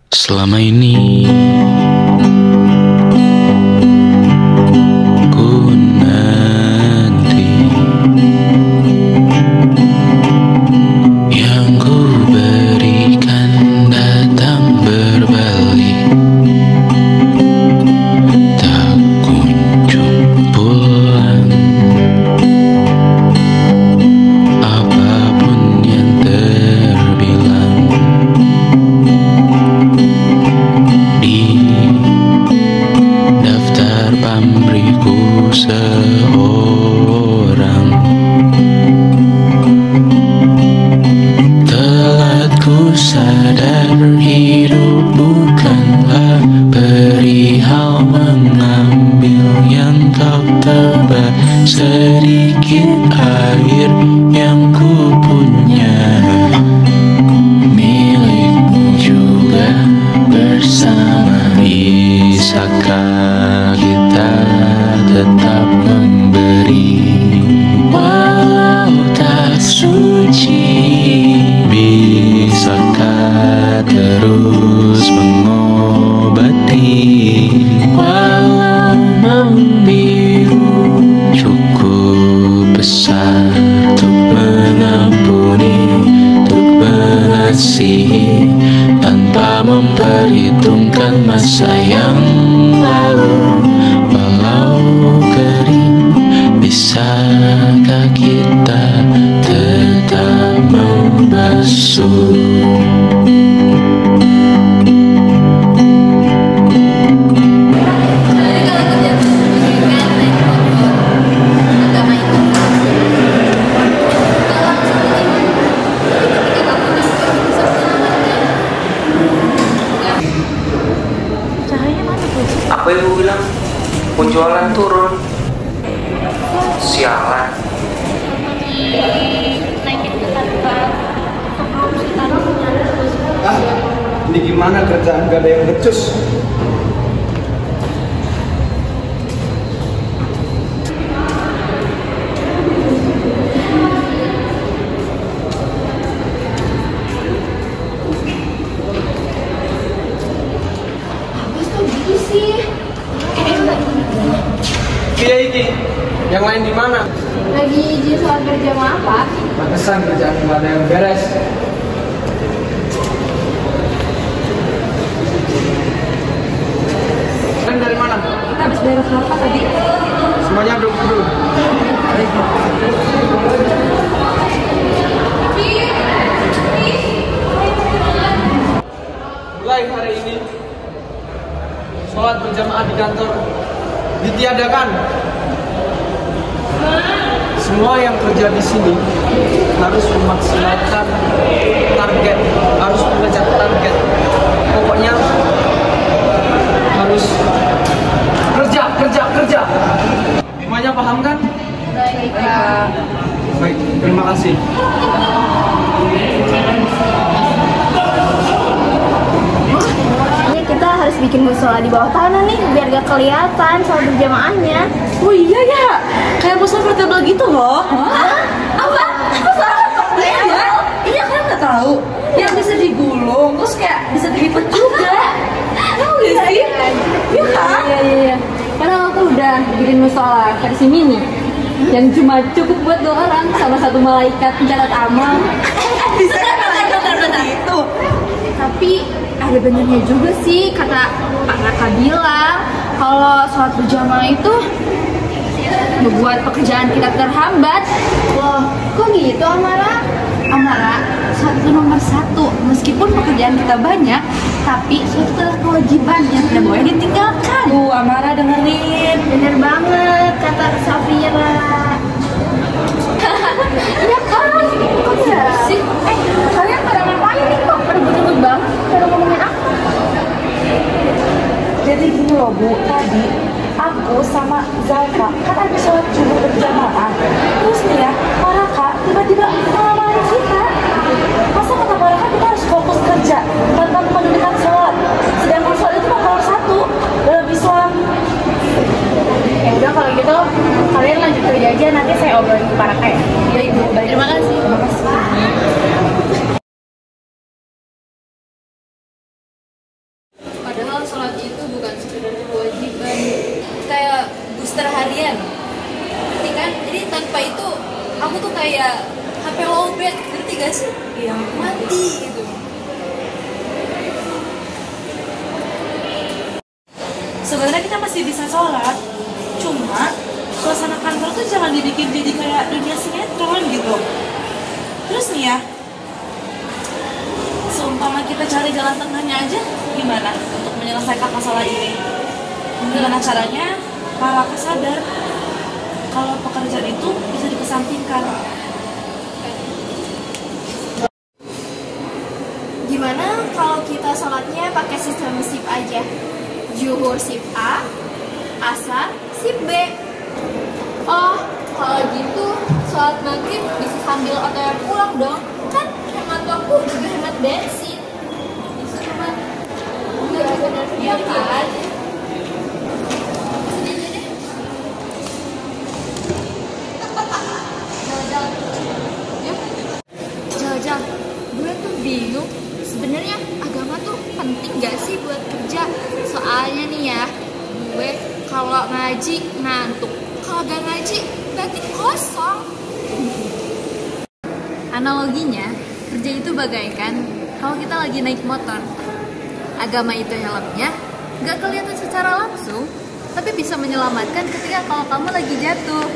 Selama ini ku nanti yang ku berikan datang berbalik, tak kunjung pulang. Apapun yang terbilang di daftar pamrihku seorang, telah ku sadar hidup bukanlah perihal mengambil yang kau tebar. Sedikit air yang ku punya milikmu juga bersama. Bisakah kita tetap memberi walau tak suci? Bisakah terus mengobati walau membiru? Cukup besar untuk mengampuni, untuk mengasihi tanpa memperhitungkan masa yang lalu. Walau kering, bisakah kita tetap membasuh? Apa ibu bilang? Penjualan turun. Sialan. Ini gimana kerjaan gak ada yang becus? Iya ini, yang lain di mana? Lagi izin sholat berjamaah, Pak. Pantesan kerjaan nggak ada yang beres. Kalian dari mana? Kita habis beres apa tadi? Semuanya duduk dulu. Mulai hari ini, sholat berjamaah di kantor ditiadakan. Semua yang kerja di sini harus memaksimalkan target, harus mengejar target. Pokoknya harus kerja. Semuanya paham kan? Baik, Pak. Baik, terima kasih. Ini kita harus bikin musola di bawah tanah nih, biar gak kelihatan sholat berjamaahnya. Oh iya ya, kayak musola portable gitu loh. Hah? Apa? Iya, iya kan nggak tahu. Yang bisa digulung, terus kayak bisa dilipat juga. Tahu nggak sih? Iya kan? Iya. Padahal aku udah bikin musola versi mini yang cuma cukup buat 2 orang sama 1 malaikat pencatat amal. Bisa kan malaikat begitu? Tapi ada benernya juga sih, kata Pak Raka bilang kalau sholat berjamaah itu membuat pekerjaan kita terhambat. Loh, kok gitu Amara? Amara, sholat itu nomor 1. Meskipun pekerjaan kita banyak, tapi sholat itu adalah kewajiban yang tidak boleh ditinggalkan. Amara dengerin. Bener banget kata Safira. Iya kan? Kok bisa sih? Kalian pada ngapain nih kok? Pada betul banget, pada ngomongin aku. Jadi gini loh Bu, tadi aku sama Zalfa kan habis sholat subuh berjamaah. Terus nih ya, Paraka tiba-tiba ngalamin kita. Masa kata Paraka kita harus fokus kerja tanpa menunaikan sholat? Sedangkan sholat itu nomor 1 dalam Islam. Ya udah kalau gitu kalian lanjut kerja aja, nanti saya obrolin ke Paraka ya. Ya Ibu, baik. Terima kasih. Terima kasih. Padahal sholat itu bukan sekedar kewajiban, kayak booster harian. Ngerti kan? Jadi tanpa itu aku tuh kayak HP lowbat, ngerti gak sih? Iya. Mati gitu. Sebenarnya kita masih bisa sholat, cuma suasana kantor tuh jangan dibikin jadi kayak dunia sinetron gitu. Terus nih ya, seumpama kita cari jalan tengahnya aja, gimana untuk menyelesaikan masalah ini? Gimana caranya? Para sadar kalau pekerjaan itu bisa dikesampingkan. Gimana kalau kita sholatnya pakai sistem shift aja? Zuhur shift A, asar shift B. Oh, kalau gitu sholat maghrib bisa sambil OTW pulang dong. Kan hemat waktu juga hemat bensin. Bisa cuma bener-bener dia kan. Sini aja deh. Jalan-jalan. Yuk. Jalan-jalan. Gue tuh bingung. Sebenarnya agama tuh penting gak sih buat kerja? Soalnya nih ya, gue kalau ngaji ngantuk, kalau gak ngaji berarti kosong. Analoginya, kerja itu bagaikan kalau kita lagi naik motor. Agama itu helmnya gak kelihatan secara langsung, tapi bisa menyelamatkan ketika kalau kamu lagi jatuh.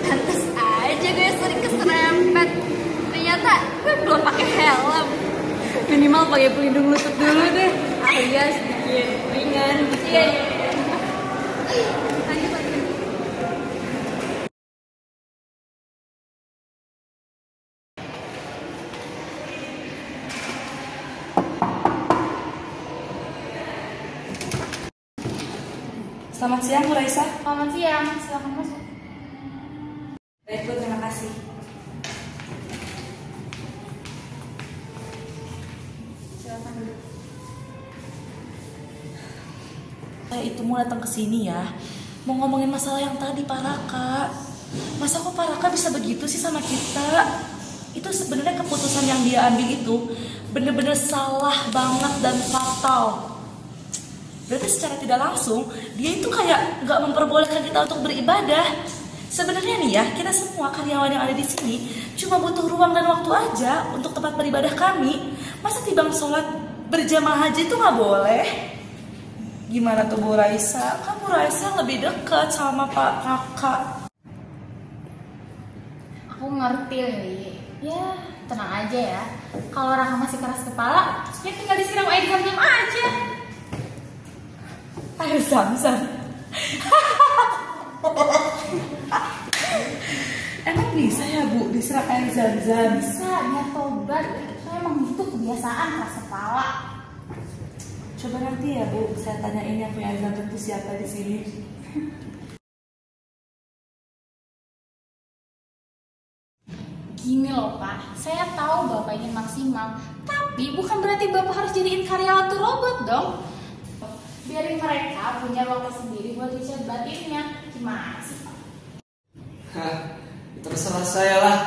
Pantes aja gue sering keserempet. Ternyata gue belum pakai helm. Minimal pakai pelindung lutut dulu deh, alias bikin ringan. Iya. Lanjut. Selamat siang, Bu Raisa. Selamat siang, silakan masuk. Baik, Bu, terima kasih. Silakan duduk. Saya itu mau datang ke sini ya, mau ngomongin masalah yang tadi Pak Raka. Masa kok Pak Raka bisa begitu sih sama kita? Itu sebenarnya keputusan yang dia ambil itu bener-bener salah banget dan fatal. Berarti secara tidak langsung dia itu kayak nggak memperbolehkan kita untuk beribadah. Sebenarnya nih ya, kita semua karyawan yang ada di sini cuma butuh ruang dan waktu aja untuk tempat beribadah kami. Masa timbang sholat berjamaah haji itu nggak boleh? Gimana tuh Bu Raisa? Kan Bu Raisa lebih dekat sama Pak Kakak. Aku ngerti, Li. Ya, tenang aja ya. Kalau Raka masih keras kepala, ya tinggal disiram air zam-zam aja. Air zam-zam. Emang bisa ya Bu disiram air zam-zam? Bisa, biar tobat. Saya emang itu kebiasaan keras kepala. Coba nanti ya Bu, saya tanyain yang punya air zam-zam itu siapa di sini. Gini loh Pak, saya tahu Bapak ingin maksimal, tapi bukan berarti Bapak harus jadiin karyawan tuh robot dong. Biarin mereka punya waktu sendiri buat riset batinnya. Gimana sih Pak? Hah, terserah saya lah.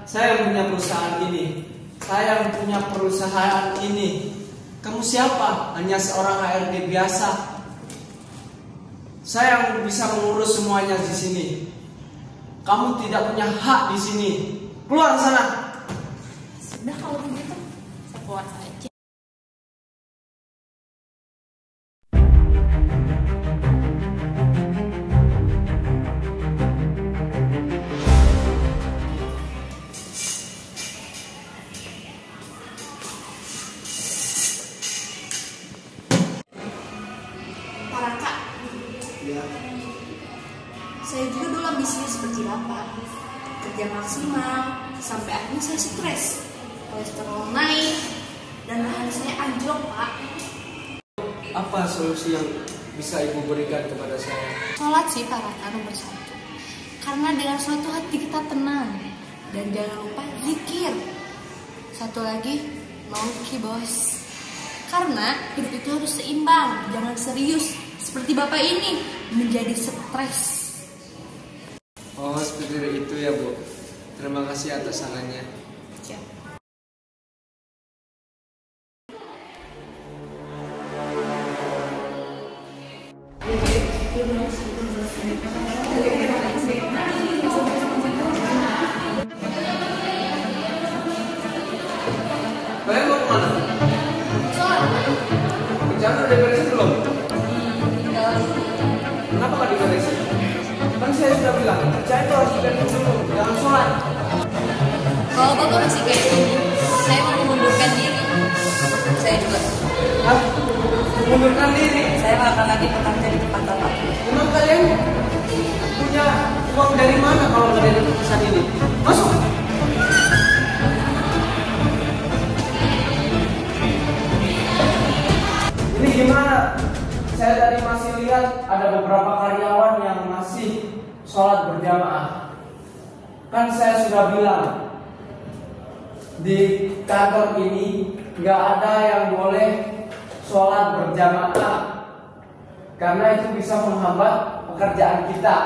Saya yang punya perusahaan ini. Saya yang punya perusahaan ini. Kamu siapa? Hanya seorang HRD biasa. Saya yang bisa mengurus semuanya di sini. Kamu tidak punya hak di sini. Keluar sana. Sudah kalau begitu, saya keluar saja. Para Kak, Ya. saya juga dulu ambisinya seperti Bapak. Kerja maksimal, sampai akhirnya saya stres. Kolesterol naik, dan bahan saya anjlok, Pak. Apa solusi yang bisa Ibu berikan kepada saya? Sholat sih Pak Raka nomor 1. Karena dengan suatu hati kita tenang. Dan jangan lupa zikir. Satu lagi, mau bos. Karena hidup itu harus seimbang, jangan serius. Seperti Bapak ini, menjadi stres. Oh, seperti itu ya Bu. Terima kasih atas sarannya. Ya. Kalian mau kemana? Kerjaan udah diberesin belum? Kenapa nggak diberesin? Kan saya sudah bilang, kerjaan itu harus diberesin dulu, jangan sholat. Kalau Bapak masih kayak gini, saya mau mengundurkan diri. Saya juga. Hah? Mengundurkan diri? Saya nggak akan lagi bekerja di tempat Bapak. Memang kalian punya uang dari mana kalau nggak dari perusahaan ini? Masuk! Ini gimana? Saya tadi masih lihat ada beberapa karyawan yang masih sholat berjamaah. Kan saya sudah bilang di kantor ini nggak ada yang boleh sholat berjamaah karena itu bisa menghambat pekerjaan kita.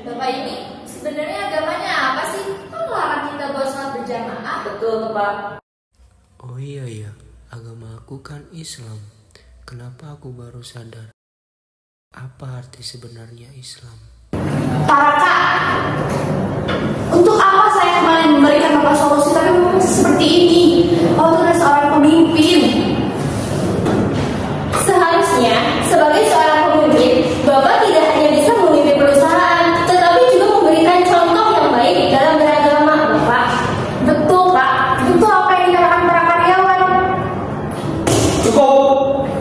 Bapak ini sebenarnya agamanya apa sih? Kok melarang kita buat sholat berjamaah? Betul, Pak. Oh iya ya, agama aku kan Islam. Kenapa aku baru sadar? Apa arti sebenarnya Islam? Para Kak, untuk apa saya kemarin memberikan Bapak solusi tapi memang seperti ini? Bapak adalah seorang pemimpin. Seharusnya sebagai seorang pemimpin, Bapak tidak hanya bisa memimpin perusahaan, tetapi juga memberikan contoh yang baik dalam beragama, Bapak. Betul, Pak. Itu apa yang dikatakan para karyawan. Cukup!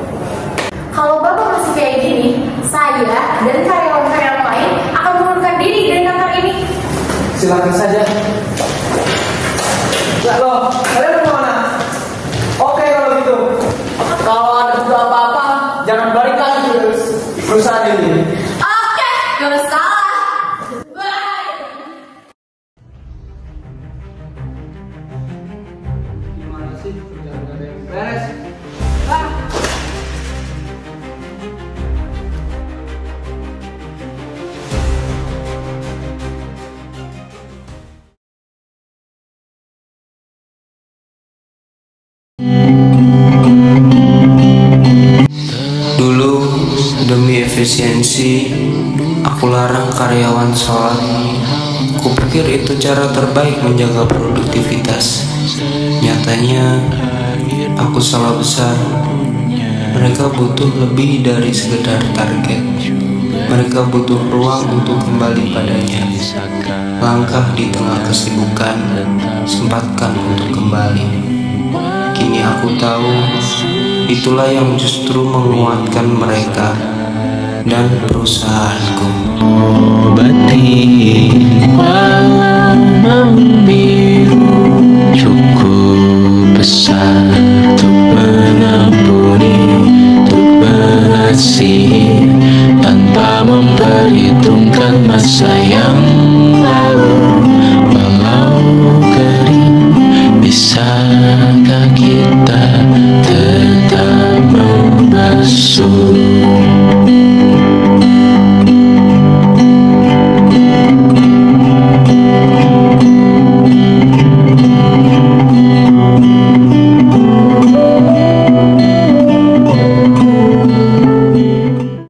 Kalau Bapak masih kayak gini, saya dan karyawan-karyawan lain akan mengundurkan diri dari kantor ini. Silakan saja. Ya loh, kalian mau kemana? Oke kalau gitu. Kalau ada perlu apa-apa, jangan balik lagi ke perusahaan ini. Oke, gak salah. Bye. Gimana sih? Jangan ada yang beres. Dulu demi efisiensi, aku larang karyawan sholat. Kupikir itu cara terbaik menjaga produktivitas. Nyatanya, aku salah besar. Mereka butuh lebih dari sekedar target. Mereka butuh ruang untuk kembali padanya. Langkah di tengah kesibukan, sempatkan untuk kembali. Kini aku tahu, itulah yang justru menguatkan mereka dan perusahaanku. Obati walau